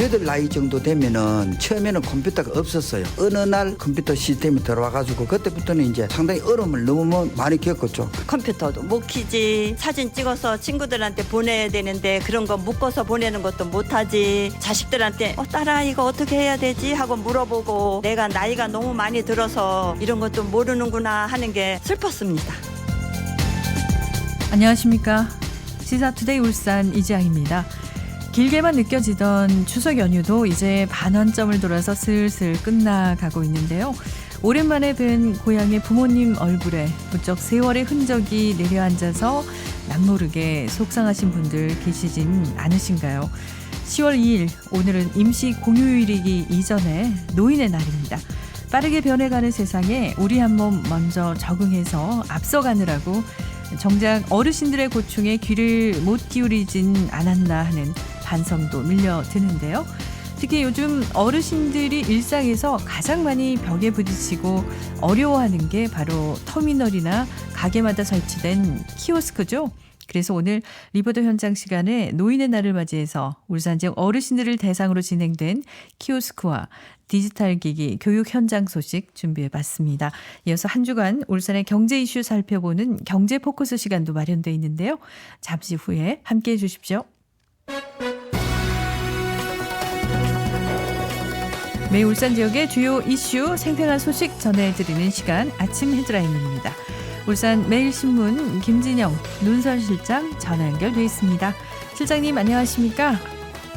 저희들 나이 정도 되면은 처음에는 컴퓨터가 없었어요. 어느 날 컴퓨터 시스템이 들어와가지고 그때부터는 이제 상당히 어려움을 너무 많이 겪었죠. 컴퓨터도 못 키지, 사진 찍어서 친구들한테 보내야 되는데 그런 거 묶어서 보내는 것도 못하지, 자식들한테 딸아 이거 어떻게 해야 되지 하고 물어보고, 내가 나이가 너무 많이 들어서 이런 것도 모르는구나 하는 게 슬펐습니다. 안녕하십니까. 시사투데이 울산 이지아입니다. 길게만 느껴지던 추석 연휴도 이제 반환점을 돌아서 슬슬 끝나가고 있는데요. 오랜만에 뵌 고향의 부모님 얼굴에 부쩍 세월의 흔적이 내려앉아서 남모르게 속상하신 분들 계시진 않으신가요? 10월 2일, 오늘은 임시 공휴일이기 이전에 노인의 날입니다. 빠르게 변해가는 세상에 우리 한 몸 먼저 적응해서 앞서가느라고 정작 어르신들의 고충에 귀를 못 기울이진 않았나 하는 반성도 밀려드는데요. 특히 요즘 어르신들이 일상에서 가장 많이 벽에 부딪히고 어려워하는 게 바로 터미널이나 가게마다 설치된 키오스크죠. 그래서 오늘 리포터 현장 시간에 노인의 날을 맞이해서 울산 지역 어르신들을 대상으로 진행된 키오스크와 디지털 기기 교육 현장 소식 준비해봤습니다. 이어서 한 주간 울산의 경제 이슈 살펴보는 경제 포커스 시간도 마련되어 있는데요. 잠시 후에 함께해 주십시오. 매일 울산 지역의 주요 이슈 생생한 소식 전해드리는 시간 아침 헤드라인입니다. 울산 매일신문 김진영 논설실장 전화 연결돼 있습니다. 실장님 안녕하십니까?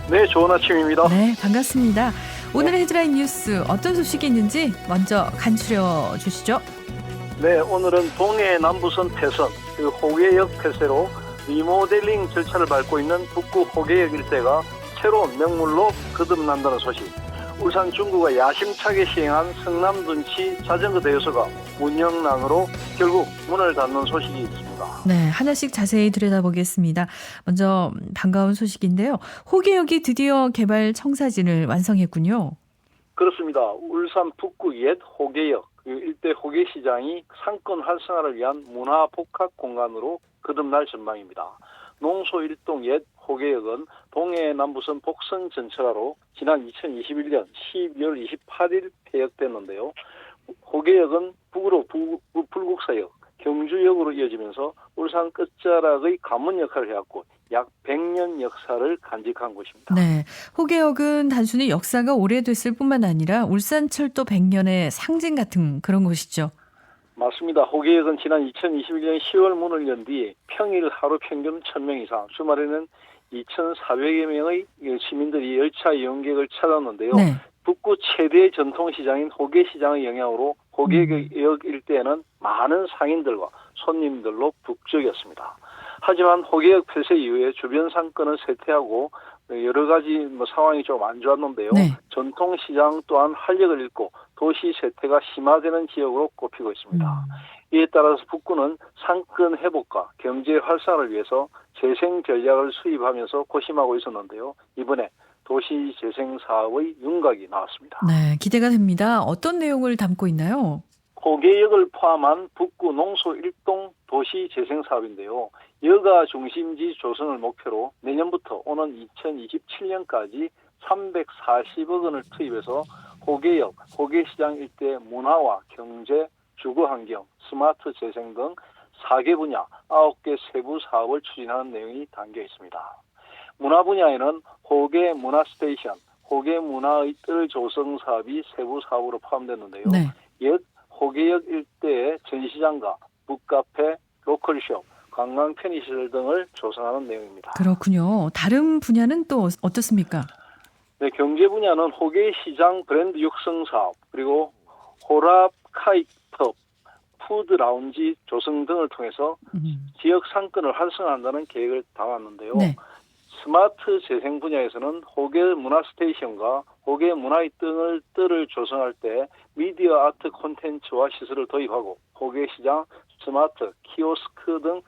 네, 좋은 아침입니다. 네, 반갑습니다. 오늘의 헤드라인 뉴스 어떤 소식이 있는지 먼저 간추려 주시죠. 네, 오늘은 동해 남부선 폐선, 호계역 폐쇄로 리모델링 절차를 밟고 있는 북구 호계역 일대가 새로운 명물로 거듭난다는 소식. 울산 중구가 야심차게 시행한 성남둔치 자전거 대여소가 운영난으로 결국 문을 닫는 소식이 있습니다. 네, 하나씩 자세히 들여다보겠습니다. 먼저 반가운 소식인데요. 호계역이 드디어 개발 청사진을 완성했군요. 그렇습니다. 울산 북구 옛 호계역, 일대 호계시장이 상권 활성화를 위한 문화 복합 공간으로 거듭날 전망입니다. 농소 1동 옛 호계역은 동해 남부선 복선 전철화로 지난 2021년 12월 28일 폐역됐는데요. 호계역은 북으로 불국사역, 경주역으로 이어지면서 울산 끝자락의 관문 역할을 해왔고 약 100년 역사를 간직한 곳입니다. 네, 호계역은 단순히 역사가 오래됐을 뿐만 아니라 울산철도 100년의 상징 같은 그런 곳이죠. 맞습니다. 호계역은 지난 2021년 10월 문을 연 뒤 평일 하루 평균 1000명 이상, 주말에는 2,400여 명의 시민들이 열차 이용객을 찾았는데요. 네. 북구 최대 전통시장인 호계시장의 영향으로 호계역 일대에는 많은 상인들과 손님들로 북적였습니다. 하지만 호계역 폐쇄 이후에 주변 상권은 쇠퇴하고 여러 가지 상황이 좀 안 좋았는데요. 네. 전통시장 또한 활력을 잃고 도시 쇠퇴가 심화되는 지역으로 꼽히고 있습니다. 이에 따라서 북구는 상권 회복과 경제 활성화를 위해서 재생 전략을 수립하면서 고심하고 있었는데요. 이번에 도시 재생 사업의 윤곽이 나왔습니다. 네, 기대가 됩니다. 어떤 내용을 담고 있나요? 호계역을 포함한 북구 농소 1동 도시 재생 사업인데요. 여가 중심지 조성을 목표로 내년부터 오는 2027년까지 340억 원을 투입해서 호계역, 호계시장 일대 문화와 경제, 주거환경, 스마트 재생 등 4개 분야 9개 세부 사업을 추진하는 내용이 담겨 있습니다. 문화 분야에는 호계 문화 스테이션, 호계 문화의 뜰 조성 사업이 세부 사업으로 포함됐는데요. 네. 옛 호계역 일대의 전시장과 북카페, 로컬숍, 관광 편의시설 등을 조성하는 내용입니다. 그렇군요. 다른 분야는 또 어떻습니까? 네, 경제 분야는 호계시장 브랜드 육성 사업, 그리고 호랍카이터 푸드 라운지 조성 등을 통해서 지역 상권을 활성화한다는 계획을 담았는데요. 네. 스마트 재생 분야에서는 호계 문화 스테이션과 호계 문화의 뜰을 조성할 때 미디어 아트 콘텐츠와 시설을 도입하고 호계시장 스마트 키오스크 등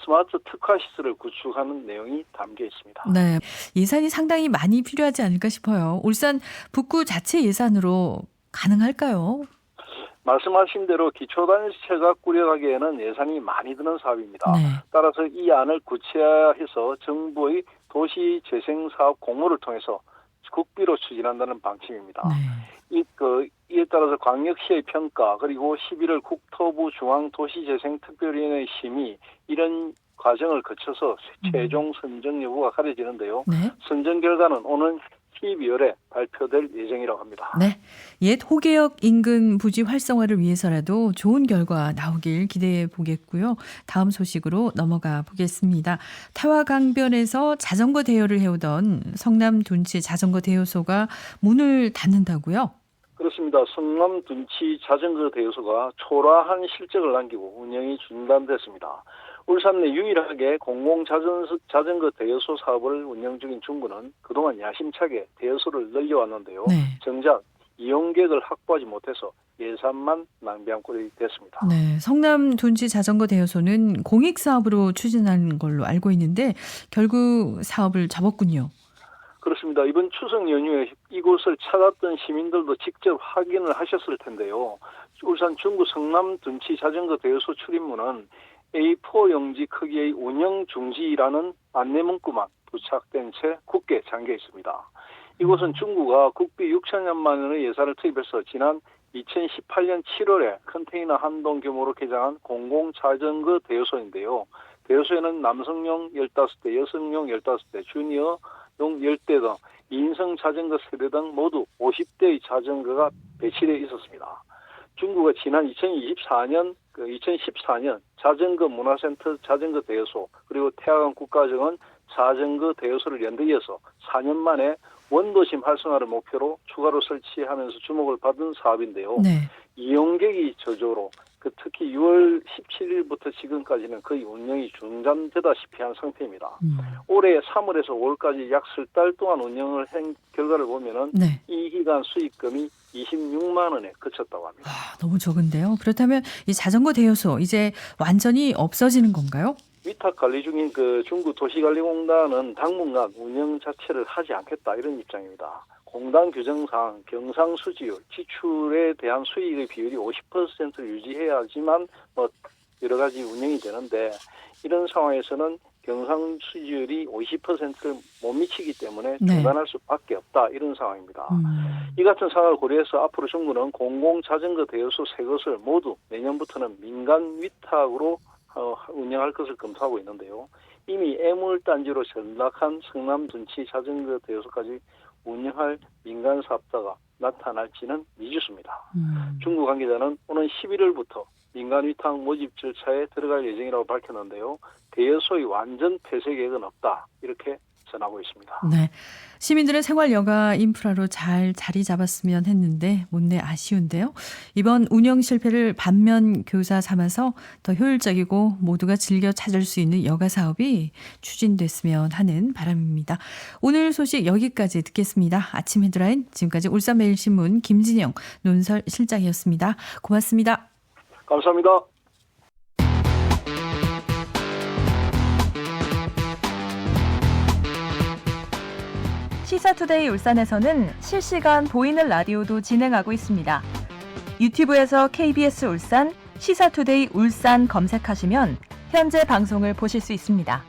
스마트 특화 시설을 구축하는 내용이 담겨 있습니다. 네, 예산이 상당히 많이 필요하지 않을까 싶어요. 울산 북구 자체 예산으로 가능할까요? 말씀하신 대로 기초단체가 꾸려가기에는 예산이 많이 드는 사업입니다. 네. 따라서 이 안을 구체화해서 정부의 도시재생사업 공모를 통해서 국비로 추진한다는 방침입니다. 네. 이에 따라서 광역시의 평가 그리고 11월 국토부 중앙도시재생특별위원회 심의 이런 과정을 거쳐서 최종 선정 여부가 가려지는데요. 네. 선정 결과는 오는 12월에 발표될 예정이라고 합니다. 네. 옛 호계역 인근 부지 활성화를 위해서라도 좋은 결과 나오길 기대해 보겠고요. 다음 소식으로 넘어가 보겠습니다. 태화강변에서 자전거 대여를 해오던 성남 둔치 자전거 대여소가 문을 닫는다고요? 그렇습니다. 성남 둔치 자전거 대여소가 초라한 실적을 남기고 운영이 중단됐습니다. 울산 내 유일하게 공공자전거 대여소 사업을 운영 중인 중구는 그동안 야심차게 대여소를 늘려왔는데요. 네. 정작 이용객을 확보하지 못해서 예산만 낭비한 꼴이 됐습니다. 네, 성남 둔치 자전거 대여소는 공익 사업으로 추진한 걸로 알고 있는데 결국 사업을 접었군요. 그렇습니다. 이번 추석 연휴에 이곳을 찾았던 시민들도 직접 확인을 하셨을 텐데요. 울산 중구 성남 둔치 자전거 대여소 출입문은 A4 용지 크기의 운영 중지라는 안내문구만 부착된 채 굳게 잠겨 있습니다. 이곳은 중구가 국비 6천여만 원의 예산을 투입해서 지난 2018년 7월에 컨테이너 한 동 규모로 개장한 공공자전거 대여소인데요. 대여소에는 남성용 15대, 여성용 15대, 주니어용 10대 등 2인승 자전거 세대 등 모두 50대의 자전거가 배치되어 있었습니다. 중구가 지난 2014년 자전거 문화센터 자전거 대여소 그리고 태화강 국가정원 자전거 대여소를 연대해서 4년 만에 원도심 활성화를 목표로 추가로 설치하면서 주목을 받은 사업인데요. 네. 이용객이 저조로 특히 6월 17일부터 지금까지는 거의 운영이 중단되다시피 한 상태입니다. 올해 3월에서 5월까지 약 설 달 동안 운영을 한 결과를 보면은 네. 이 기간 수익금이 26만 원에 그쳤다고 합니다. 너무 적은데요. 그렇다면 이 자전거 대여소 이제 완전히 없어지는 건가요? 위탁 관리 중인 중구 도시관리공단은 당분간 운영 자체를 하지 않겠다 이런 입장입니다. 공단 규정상 경상수지율, 지출에 대한 수익의 비율이 50%를 유지해야지만 여러 가지 운영이 되는데 이런 상황에서는 경상수지율이 50%를 못 미치기 때문에 중단할 수밖에 없다 이런 상황입니다. 이 같은 상황을 고려해서 앞으로 중구는 공공자전거 대여소 세 곳을 모두 내년부터는 민간 위탁으로 운영할 것을 검토하고 있는데요. 이미 애물단지로 전락한 성남 둔치 자전거 대여소까지 운영할 민간 사업자가 나타날지는 미지수입니다. 중구 관계자는 오는 11월부터 민간 위탁 모집 절차에 들어갈 예정이라고 밝혔는데요. 대여소의 완전 폐쇄 계획은 없다 이렇게 전하고 있습니다. 네, 시민들의 생활 여가 인프라로 잘 자리 잡았으면 했는데 못내 아쉬운데요. 이번 운영 실패를 반면 교사 삼아서 더 효율적이고 모두가 즐겨 찾을 수 있는 여가 사업이 추진됐으면 하는 바람입니다. 오늘 소식 여기까지 듣겠습니다. 아침 헤드라인 지금까지 울산매일신문 김진영 논설 실장이었습니다. 고맙습니다. 감사합니다. 시사투데이 울산에서는 실시간 보이는 라디오도 진행하고 있습니다. 유튜브에서 KBS 울산, 시사투데이 울산 검색하시면 현재 방송을 보실 수 있습니다.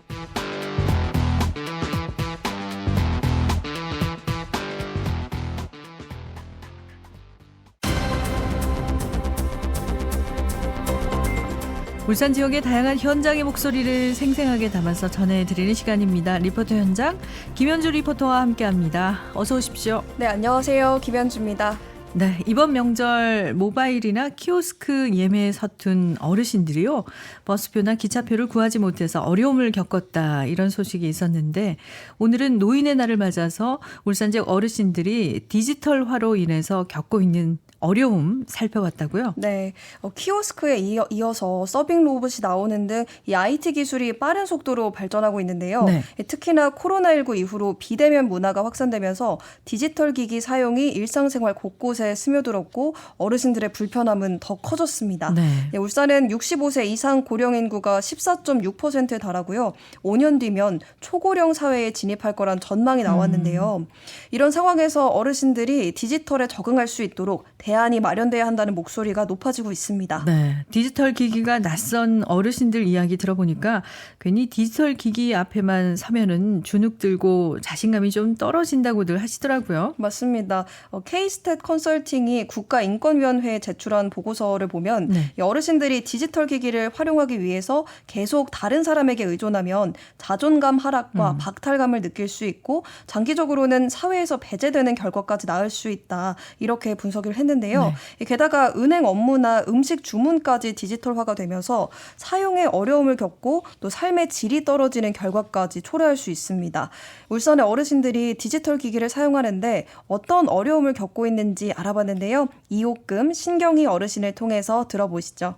울산 지역의 다양한 현장의 목소리를 생생하게 담아서 전해드리는 시간입니다. 리포터 현장 김현주 리포터와 함께합니다. 어서 오십시오. 네, 안녕하세요. 김현주입니다. 네, 이번 명절 모바일이나 키오스크 예매에 서툰 어르신들이요. 버스표나 기차표를 구하지 못해서 어려움을 겪었다 이런 소식이 있었는데 오늘은 노인의 날을 맞아서 울산 지역 어르신들이 디지털화로 인해서 겪고 있는 어려움 살펴봤다고요? 네, 키오스크에 이어서 서빙 로봇이 나오는 등 이 IT 기술이 빠른 속도로 발전하고 있는데요. 네. 특히나 코로나19 이후로 비대면 문화가 확산되면서 디지털 기기 사용이 일상생활 곳곳에 곳곳에 스며들었고 어르신들의 불편함은 더 커졌습니다. 네. 울산은 65세 이상 고령 인구가 14.6%에 달하고요. 5년 뒤면 초고령 사회에 진입할 거란 전망이 나왔는데요. 이런 상황에서 어르신들이 디지털에 적응할 수 있도록 대안이 마련돼야 한다는 목소리가 높아지고 있습니다. 네. 디지털 기기가 낯선 어르신들 이야기 들어보니까 괜히 디지털 기기 앞에만 서면은 주눅 들고 자신감이 좀 떨어진다고들 하시더라고요. 맞습니다. K-스탯 컨설팅이 국가인권위원회에 제출한 보고서를 보면 네. 이 어르신들이 디지털 기기를 활용하기 위해서 계속 다른 사람에게 의존하면 자존감 하락과 박탈감을 느낄 수 있고 장기적으로는 사회에서 배제되는 결과까지 낳을 수 있다. 이렇게 분석을 했는데요. 네. 게다가 은행 업무나 음식 주문까지 디지털화가 되면서 사용에 어려움을 겪고 또 삶의 질이 떨어지는 결과까지 초래할 수 있습니다. 울산의 어르신들이 디지털 기기를 사용하는데 어떤 어려움을 겪고 있는지 알아봤는데요. 이옥금 신경희 어르신을 통해서 들어보시죠.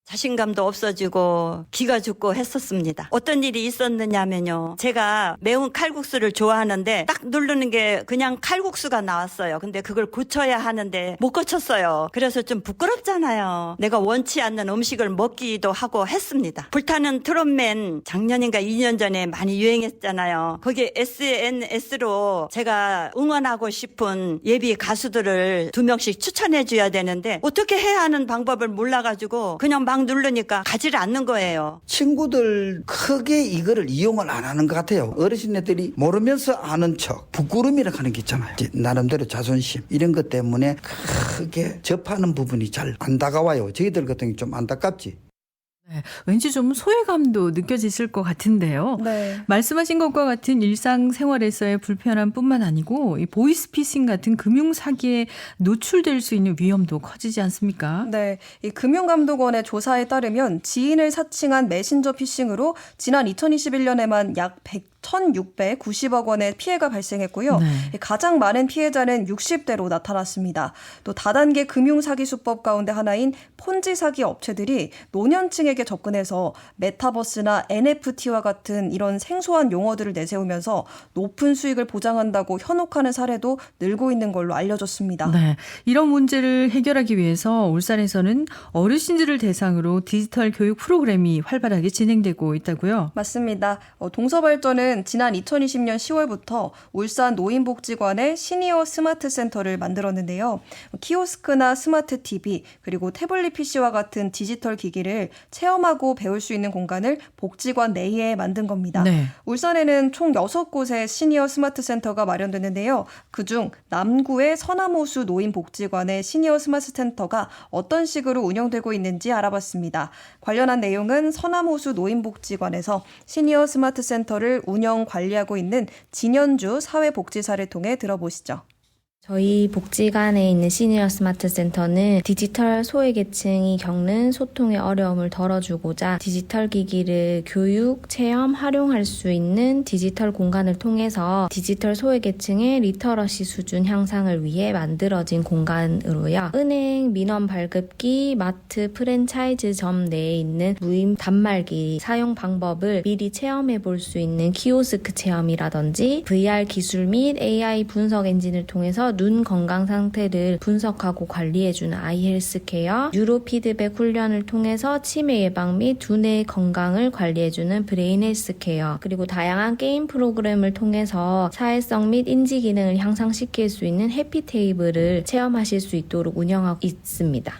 자신감도 없어지고 기가 죽고 했었습니다. 어떤 일이 있었느냐면요. 제가 매운 칼국수를 좋아하는데 딱 누르는 게 그냥 칼국수가 나왔어요. 근데 그걸 고쳐야 하는데 못 고쳤어요. 그래서 좀 부끄럽잖아요. 내가 원치 않는 음식을 먹기도 하고 했습니다. 불타는 트롯맨 작년인가 2년 전에 많이 유행했잖아요. 거기에 SNS로 제가 응원하고 싶은 예비 가수들을 2명씩 추천해 줘야 되는데 어떻게 해야 하는 방법을 몰라가지고 그냥 막 누르니까 가지를 않는 거예요. 친구들 크게 이거를 이용을 안 하는 것 같아요. 어르신네들이 모르면서 아는 척, 부끄러움이라고 하는 게 있잖아요. 이제 나름대로 자존심 이런 것 때문에 크게 접하는 부분이 잘 안 다가와요. 저희들 같은 경우 좀 안타깝지. 네, 왠지 좀 소외감도 느껴지실 것 같은데요. 네. 말씀하신 것과 같은 일상생활에서의 불편함뿐만 아니고 이 보이스피싱 같은 금융 사기에 노출될 수 있는 위험도 커지지 않습니까? 네, 이 금융감독원의 조사에 따르면 지인을 사칭한 메신저 피싱으로 지난 2021년에만 약 1,690억 원의 피해가 발생했고요. 네. 가장 많은 피해자는 60대로 나타났습니다. 또 다단계 금융사기 수법 가운데 하나인 폰지 사기 업체들이 노년층에게 접근해서 메타버스나 NFT와 같은 이런 생소한 용어들을 내세우면서 높은 수익을 보장한다고 현혹하는 사례도 늘고 있는 걸로 알려졌습니다. 네, 이런 문제를 해결하기 위해서 울산에서는 어르신들을 대상으로 디지털 교육 프로그램이 활발하게 진행되고 있다고요? 맞습니다. 동서발전은 지난 2020년 10월부터 울산 노인복지관에 시니어 스마트 센터를 만들었는데요. 키오스크나 스마트 TV 그리고 태블릿 PC와 같은 디지털 기기를 체험하고 배울 수 있는 공간을 복지관 내에 만든 겁니다. 네. 울산에는 총 6곳의 시니어 스마트 센터가 마련됐는데요. 그중 남구의 서남호수 노인복지관의 시니어 스마트 센터가 어떤 식으로 운영되고 있는지 알아봤습니다. 관련한 내용은 서남호수 노인복지관에서 시니어 스마트 센터를 운영 관리하고 있는 진현주 사회복지사를 통해 들어보시죠. 저희 복지관에 있는 시니어 스마트 센터는 디지털 소외계층이 겪는 소통의 어려움을 덜어주고자 디지털 기기를 교육, 체험, 활용할 수 있는 디지털 공간을 통해서 디지털 소외계층의 리터러시 수준 향상을 위해 만들어진 공간으로요. 은행, 민원 발급기, 마트, 프랜차이즈점 내에 있는 무임 단말기 사용 방법을 미리 체험해 볼 수 있는 키오스크 체험이라든지 VR 기술 및 AI 분석 엔진을 통해서 눈 건강 상태를 분석하고 관리해주는 아이헬스케어, 뉴로 피드백 훈련을 통해서 치매 예방 및 두뇌 건강을 관리해주는 브레인 헬스케어, 그리고 다양한 게임 프로그램을 통해서 사회성 및 인지 기능을 향상시킬 수 있는 해피테이블을 체험하실 수 있도록 운영하고 있습니다.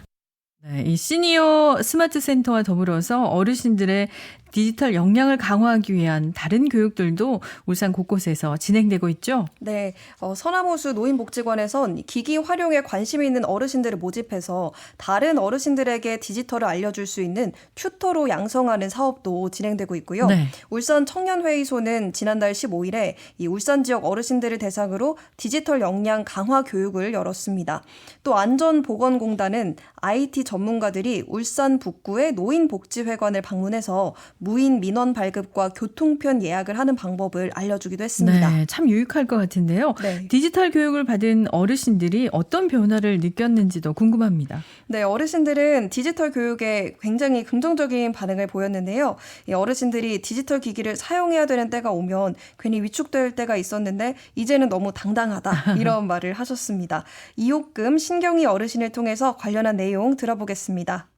네, 이 시니어 스마트 센터와 더불어서 어르신들의 디지털 역량을 강화하기 위한 다른 교육들도 울산 곳곳에서 진행되고 있죠? 네, 서남호수 노인복지관에선 기기 활용에 관심이 있는 어르신들을 모집해서 다른 어르신들에게 디지털을 알려줄 수 있는 튜터로 양성하는 사업도 진행되고 있고요. 네. 울산 청년회의소는 지난달 15일에 이 울산 지역 어르신들을 대상으로 디지털 역량 강화 교육을 열었습니다. 또 안전보건공단은 IT 전문가들이 울산 북구의 노인복지회관을 방문해서 무인 민원 발급과 교통편 예약을 하는 방법을 알려주기도 했습니다. 네, 참 유익할 것 같은데요. 네. 디지털 교육을 받은 어르신들이 어떤 변화를 느꼈는지도 궁금합니다. 네, 어르신들은 디지털 교육에 굉장히 긍정적인 반응을 보였는데요. 이 어르신들이 디지털 기기를 사용해야 되는 때가 오면 괜히 위축될 때가 있었는데 이제는 너무 당당하다 이런 말을 하셨습니다. 이옥금 신경이 어르신을 통해서 관련한 내용 들어보겠습니다.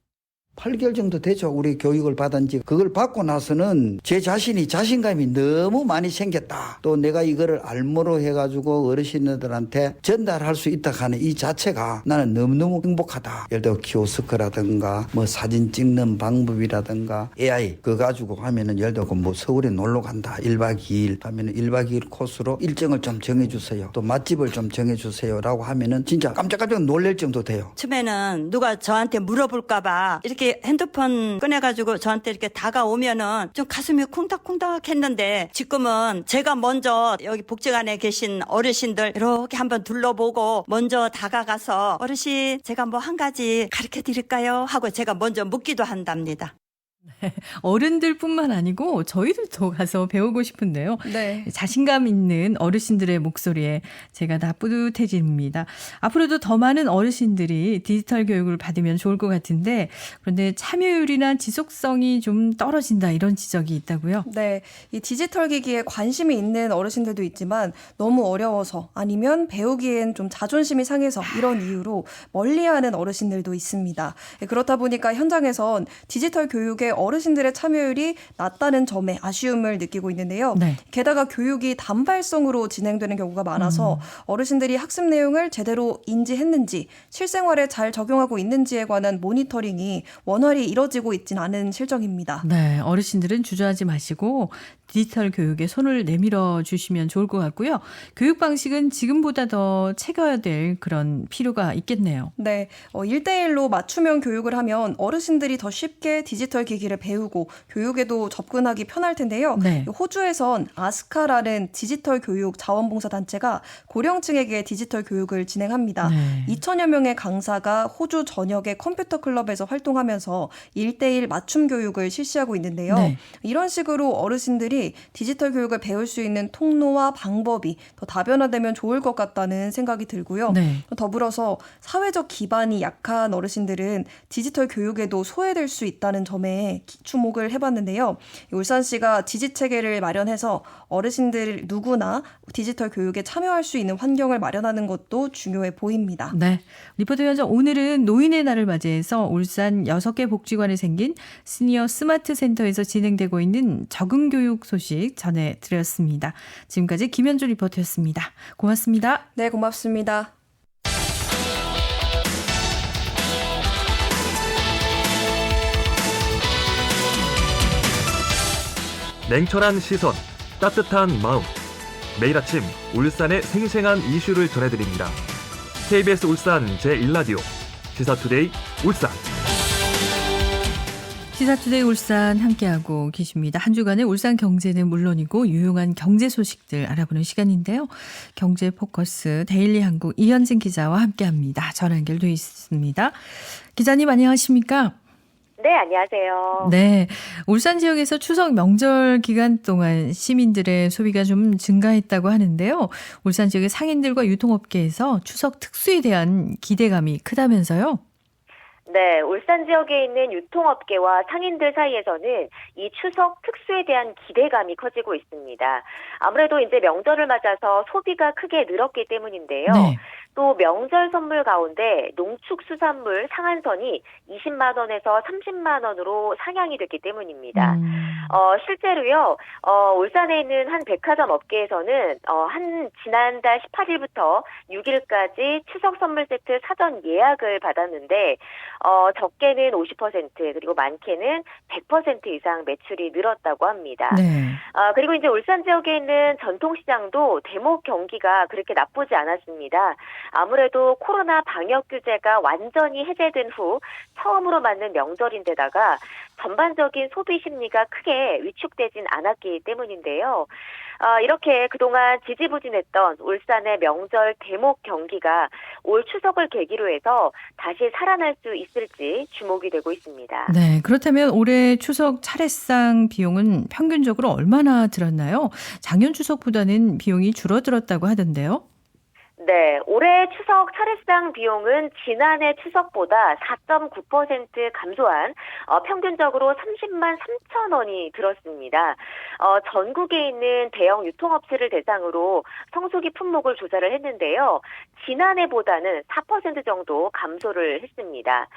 8개월 정도 되죠. 우리 교육을 받은 지. 그걸 받고 나서는 제 자신이 자신감이 너무 많이 생겼다. 또 내가 이거를 알모로 해가지고 어르신들한테 전달할 수 있다 하는 이 자체가 나는 너무너무 행복하다. 예를 들어 키오스크라든가 뭐 사진 찍는 방법이라든가 AI 그거 가지고 하면은 예를 들어 뭐 서울에 놀러 간다. 1박 2일 하면은 1박 2일 코스로 일정을 좀 정해주세요. 또 맛집을 좀 정해주세요. 라고 하면은 진짜 깜짝깜짝 놀랄 정도 돼요. 처음에는 누가 저한테 물어볼까봐 이렇게 핸드폰 꺼내가지고 저한테 이렇게 다가오면은 좀 가슴이 쿵닥쿵닥 했는데 지금은 제가 먼저 여기 복지관에 계신 어르신들 이렇게 한번 둘러보고 먼저 다가가서 어르신 제가 뭐 한 가지 가르쳐 드릴까요? 하고 제가 먼저 묻기도 한답니다. 어른들뿐만 아니고 저희들도 가서 배우고 싶은데요. 네. 자신감 있는 어르신들의 목소리에 제가 다 뿌듯해집니다. 앞으로도 더 많은 어르신들이 디지털 교육을 받으면 좋을 것 같은데 그런데 참여율이나 지속성이 좀 떨어진다 이런 지적이 있다고요? 네, 이 디지털 기기에 관심이 있는 어르신들도 있지만 너무 어려워서 아니면 배우기엔 좀 자존심이 상해서 이런 이유로 멀리하는 어르신들도 있습니다. 그렇다 보니까 현장에선 디지털 교육에 어르신들의 참여율이 낮다는 점에 아쉬움을 느끼고 있는데요. 네. 게다가 교육이 단발성으로 진행되는 경우가 많아서 어르신들이 학습 내용을 제대로 인지했는지 실생활에 잘 적용하고 있는지에 관한 모니터링이 원활히 이뤄지고 있지는 않은 실정입니다. 네, 어르신들은 주저하지 마시고 디지털 교육에 손을 내밀어 주시면 좋을 것 같고요. 교육 방식은 지금보다 더 채겨야 될 그런 필요가 있겠네요. 네, 1대1로 맞춤형 교육을 하면 어르신들이 더 쉽게 디지털 기기를 배우고 교육에도 접근하기 편할 텐데요. 네. 호주에선 아스카라는 디지털 교육 자원봉사 단체가 고령층에게 디지털 교육을 진행합니다. 네. 2,000여 명의 강사가 호주 전역의 컴퓨터 클럽에서 활동하면서 1대1 맞춤 교육을 실시하고 있는데요. 네. 이런 식으로 어르신들이 디지털 교육을 배울 수 있는 통로와 방법이 더 다변화되면 좋을 것 같다는 생각이 들고요. 네. 더불어서 사회적 기반이 약한 어르신들은 디지털 교육에도 소외될 수 있다는 점에 주목을 해봤는데요. 울산시가 지지체계를 마련해서 어르신들 누구나 디지털 교육에 참여할 수 있는 환경을 마련하는 것도 중요해 보입니다. 네. 리포터 현장 오늘은 노인의 날을 맞이해서 울산 6개 복지관에 생긴 시니어 스마트 센터에서 진행되고 있는 적응교육 소식 전해드렸습니다. 지금까지 김현주 리포터였습니다. 고맙습니다. 네, 고맙습니다. 냉철한 시선, 따뜻한 마음. 매일 아침 울산의 생생한 이슈를 전해드립니다. KBS 울산 제1라디오 시사투데이 울산. 시사투데이 울산 함께하고 계십니다. 한 주간의 울산 경제는 물론이고 유용한 경제 소식들 알아보는 시간인데요. 경제 포커스 데일리 한국 이현진 기자와 함께합니다. 전화 연결돼 있습니다. 기자님 안녕하십니까? 네, 안녕하세요. 네, 울산 지역에서 추석 명절 기간 동안 시민들의 소비가 좀 증가했다고 하는데요. 울산 지역의 상인들과 유통업계에서 추석 특수에 대한 기대감이 크다면서요? 네, 울산 지역에 있는 유통업계와 상인들 사이에서는 이 추석 특수에 대한 기대감이 커지고 있습니다. 아무래도 이제 명절을 맞아서 소비가 크게 늘었기 때문인데요. 네. 또 명절 선물 가운데 농축수산물 상한선이 20만 원에서 30만 원으로 상향이 됐기 때문입니다. 실제로요, 울산에 있는 한 백화점 업계에서는 지난달 18일부터 6일까지 추석 선물 세트 사전 예약을 받았는데 적게는 50% 그리고 많게는 100% 이상 매출이 늘었다고 합니다. 네. 그리고 이제 울산 지역에 있는 전통시장도 대목 경기가 그렇게 나쁘지 않았습니다. 아무래도 코로나 방역 규제가 완전히 해제된 후 처음으로 맞는 명절인데다가 전반적인 소비 심리가 크게 크게 위축되진 않았기 때문인데요. 이렇게 그동안 지지부진했던 울산의 명절 대목 경기가 올 추석을 계기로 해서 다시 살아날 수 있을지 주목이 되고 있습니다. 네, 그렇다면 올해 추석 차례상 비용은 평균적으로 얼마나 들었나요? 작년 추석보다는 비용이 줄어들었다고 하던데요. 네, 올해 추석 차례상 비용은 지난해 추석보다 4.9% 감소한 평균적으로 30만 3천 원이 들었습니다. 전국에 있는 대형 유통업체를 대상으로 성수기 품목을 조사를 했는데요. 지난해보다는 4% 정도 감소를 했습니다.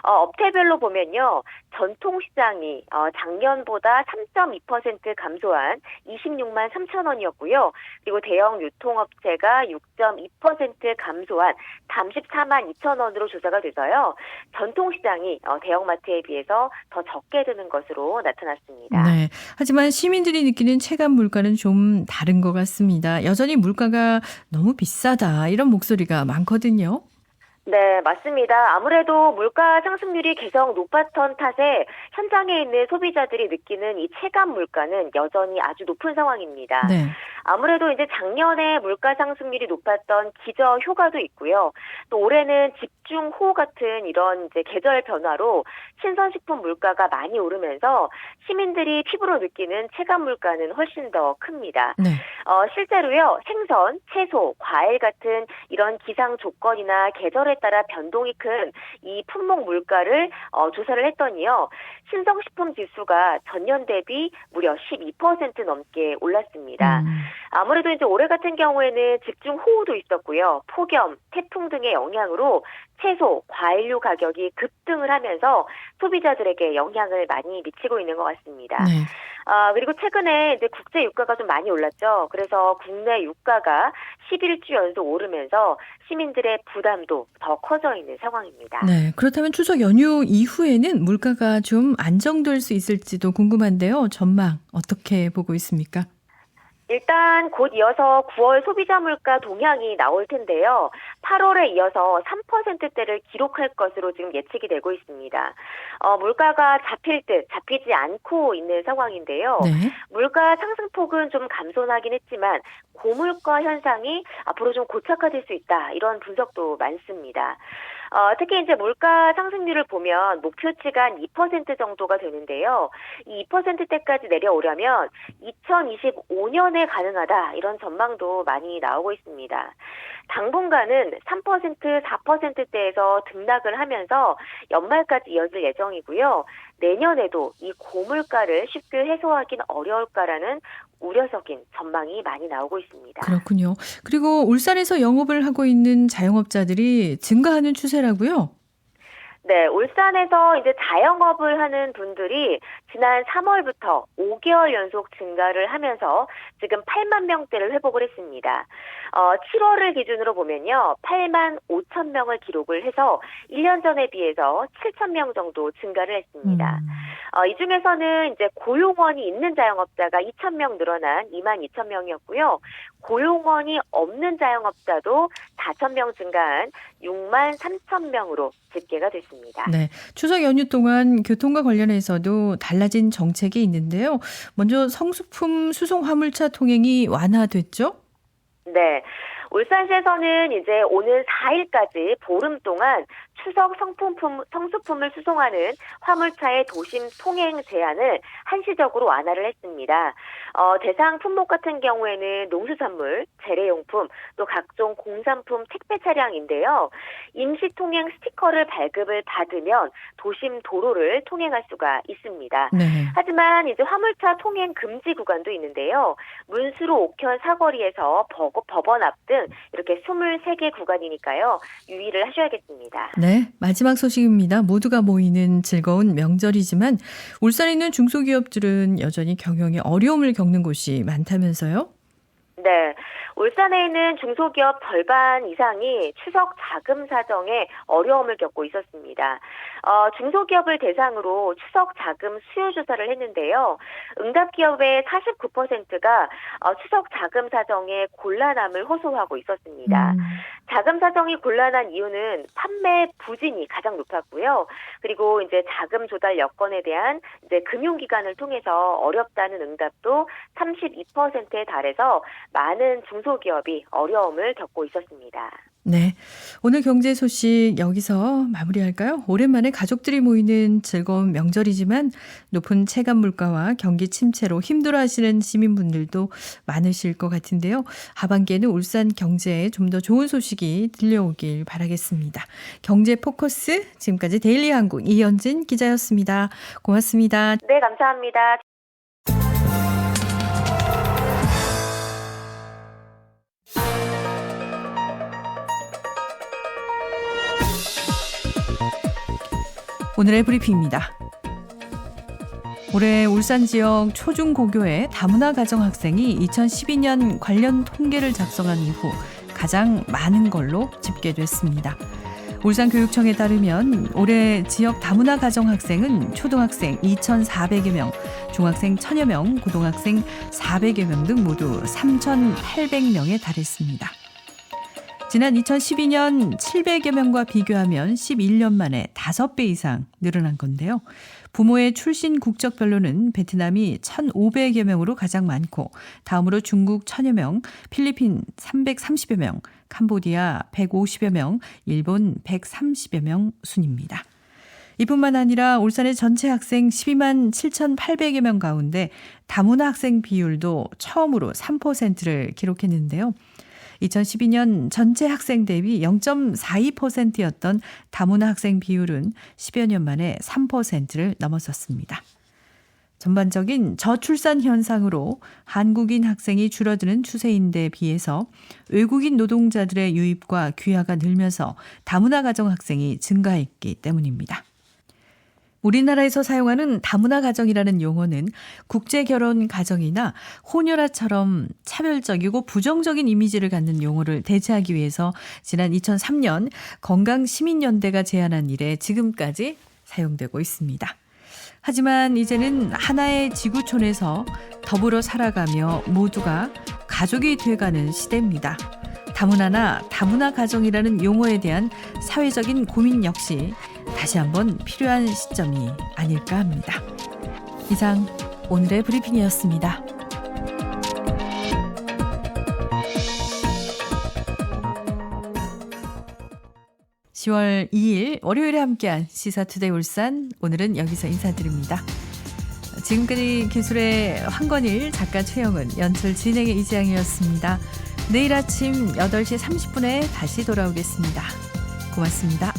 업태별로 보면요. 전통시장이 작년보다 3.2% 감소한 26만 3천 원이었고요. 그리고 대형 유통업체가 6.2% 감소한 34만 2천 원으로 조사가 돼서요. 전통시장이 대형마트에 비해서 더 적게 드는 것으로 나타났습니다. 네, 하지만 시민들이 느끼는 체감 물가는 좀 다른 것 같습니다. 여전히 물가가 너무 비싸다 이런 목소리가 많거든요. 네, 맞습니다. 아무래도 물가 상승률이 계속 높았던 탓에 현장에 있는 소비자들이 느끼는 이 체감 물가는 여전히 아주 높은 상황입니다. 네. 아무래도 이제 작년에 물가 상승률이 높았던 기저 효과도 있고요. 또 올해는 집중호우 같은 이런 이제 계절 변화로 신선식품 물가가 많이 오르면서 시민들이 피부로 느끼는 체감 물가는 훨씬 더 큽니다. 네. 실제로요, 생선, 채소, 과일 같은 이런 기상 조건이나 계절에 따라 변동이 큰 이 품목 물가를 조사를 했더니요, 신성식품 지수가 전년 대비 무려 12% 넘게 올랐습니다. 아무래도 이제 올해 같은 경우에는 집중호우도 있었고요, 폭염, 태풍 등의 영향으로 채소, 과일류 가격이 급등을 하면서 소비자들에게 영향을 많이 미치고 있는 것 같습니다. 네. 그리고 최근에 이제 국제 유가가 좀 많이 올랐죠. 그래서 국내 유가가 11주 연속 오르면서 시민들의 부담도 더 커져 있는 상황입니다. 네, 그렇다면 추석 연휴 이후에는 물가가 좀 안정될 수 있을지도 궁금한데요. 전망 어떻게 보고 있습니까? 일단 곧 이어서 9월 소비자 물가 동향이 나올 텐데요. 8월에 이어서 3%대를 기록할 것으로 지금 예측이 되고 있습니다. 물가가 잡힐 듯 잡히지 않고 있는 상황인데요. 네. 물가 상승폭은 좀 감소하긴 했지만 고물가 현상이 앞으로 좀 고착화될 수 있다. 이런 분석도 많습니다. 특히 이제 물가 상승률을 보면 목표치가 한 2% 정도가 되는데요. 이 2%대까지 내려오려면 2025년에 가능하다. 이런 전망도 많이 나오고 있습니다. 당분간은 3%, 4%대에서 등락을 하면서 연말까지 이어질 예정이고요. 내년에도 이 고물가를 쉽게 해소하기는 어려울까라는 우려적인 전망이 많이 나오고 있습니다. 그렇군요. 그리고 울산에서 영업을 하고 있는 자영업자들이 증가하는 추세라고요? 네, 울산에서 이제 자영업을 하는 분들이 지난 3월부터 5개월 연속 증가를 하면서 지금 8만 명대를 회복을 했습니다. 7월을 기준으로 보면요, 8만 5천 명을 기록을 해서 1년 전에 비해서 7천 명 정도 증가를 했습니다. 이 중에서는 이제 고용원이 있는 자영업자가 2천 명 늘어난 2만 2천 명이었고요. 고용원이 없는 자영업자도 4천 명 증가한 6만 3천 명으로 집계가 됐습니다. 네, 추석 연휴 동안 교통과 관련해서도 달라진 정책이 있는데요. 먼저 성수품 수송 화물차 통행이 완화됐죠? 네. 울산시에서는 이제 오는 4일까지 보름 동안 추석 성수품을 수송하는 화물차의 도심 통행 제한을 한시적으로 완화를 했습니다. 대상 품목 같은 경우에는 농수산물, 재래용품, 또 각종 공산품 택배 차량인데요. 임시 통행 스티커를 발급을 받으면 도심 도로를 통행할 수가 있습니다. 네. 하지만 이제 화물차 통행 금지 구간도 있는데요. 문수로 5편 사거리에서 법원 앞 등 이렇게 23개 구간이니까요. 유의를 하셔야겠습니다. 네, 마지막 소식입니다. 모두가 모이는 즐거운 명절이지만 울산에 있는 중소기업들은 여전히 경영에 어려움을 겪는 곳이 많다면서요? 네. 울산에 있는 중소기업 절반 이상이 추석 자금 사정에 어려움을 겪고 있었습니다. 중소기업을 대상으로 추석 자금 수요 조사를 했는데요. 응답 기업의 49%가 추석 자금 사정에 곤란함을 호소하고 있었습니다. 자금 사정이 곤란한 이유는 판매 부진이 가장 높았고요. 그리고 이제 자금 조달 여건에 대한 이제 금융기관을 통해서 어렵다는 응답도 32%에 달해서 많은 중소기업이 어려움을 겪고 있었습니다. 네. 오늘 경제 소식 여기서 마무리할까요? 오랜만에 가족들이 모이는 즐거운 명절이지만 높은 체감 물가와 경기 침체로 힘들어하시는 시민분들도 많으실 것 같은데요. 하반기에는 울산 경제에 좀 더 좋은 소식이 들려오길 바라겠습니다. 경제 포커스 지금까지 데일리 한국 이현진 기자였습니다. 고맙습니다. 네, 감사합니다. 오늘의 브리핑입니다. 올해 울산 지역 초중고교의 다문화 가정 학생이 2012년 관련 통계를 작성한 이후 가장 많은 걸로 집계됐습니다. 울산교육청에 따르면 올해 지역 다문화 가정 학생은 초등학생 2,400여 명, 중학생 1,000여 명, 고등학생 400여 명 등 모두 3,800명에 달했습니다. 지난 2012년 700여 명과 비교하면 11년 만에 5배 이상 늘어난 건데요. 부모의 출신 국적별로는 베트남이 1,500여 명으로 가장 많고 다음으로 중국 1,000여 명, 필리핀 330여 명, 캄보디아 150여 명, 일본 130여 명 순입니다. 이뿐만 아니라 울산의 전체 학생 12만 7,800여 명 가운데 다문화 학생 비율도 처음으로 3%를 기록했는데요. 2012년 전체 학생 대비 0.42%였던 다문화 학생 비율은 10여 년 만에 3%를 넘어섰습니다. 전반적인 저출산 현상으로 한국인 학생이 줄어드는 추세인데 비해서 외국인 노동자들의 유입과 귀화가 늘면서 다문화 가정 학생이 증가했기 때문입니다. 우리나라에서 사용하는 다문화 가정이라는 용어는 국제결혼 가정이나 혼혈아처럼 차별적이고 부정적인 이미지를 갖는 용어를 대체하기 위해서 지난 2003년 건강시민연대가 제안한 이래 지금까지 사용되고 있습니다. 하지만 이제는 하나의 지구촌에서 더불어 살아가며 모두가 가족이 돼가는 시대입니다. 다문화나 다문화 가정이라는 용어에 대한 사회적인 고민 역시 다시 한번 필요한 시점이 아닐까 합니다. 이상 오늘의 브리핑이었습니다. (10월 2일) 월요일에 함께한 시사투데이 울산, 오늘은 여기서 인사드립니다. 지금까지 기술의 황건일, 작가 최영은, 연출 진행의 이지양이었습니다. 내일 아침 8시 30분에 다시 돌아오겠습니다. 고맙습니다.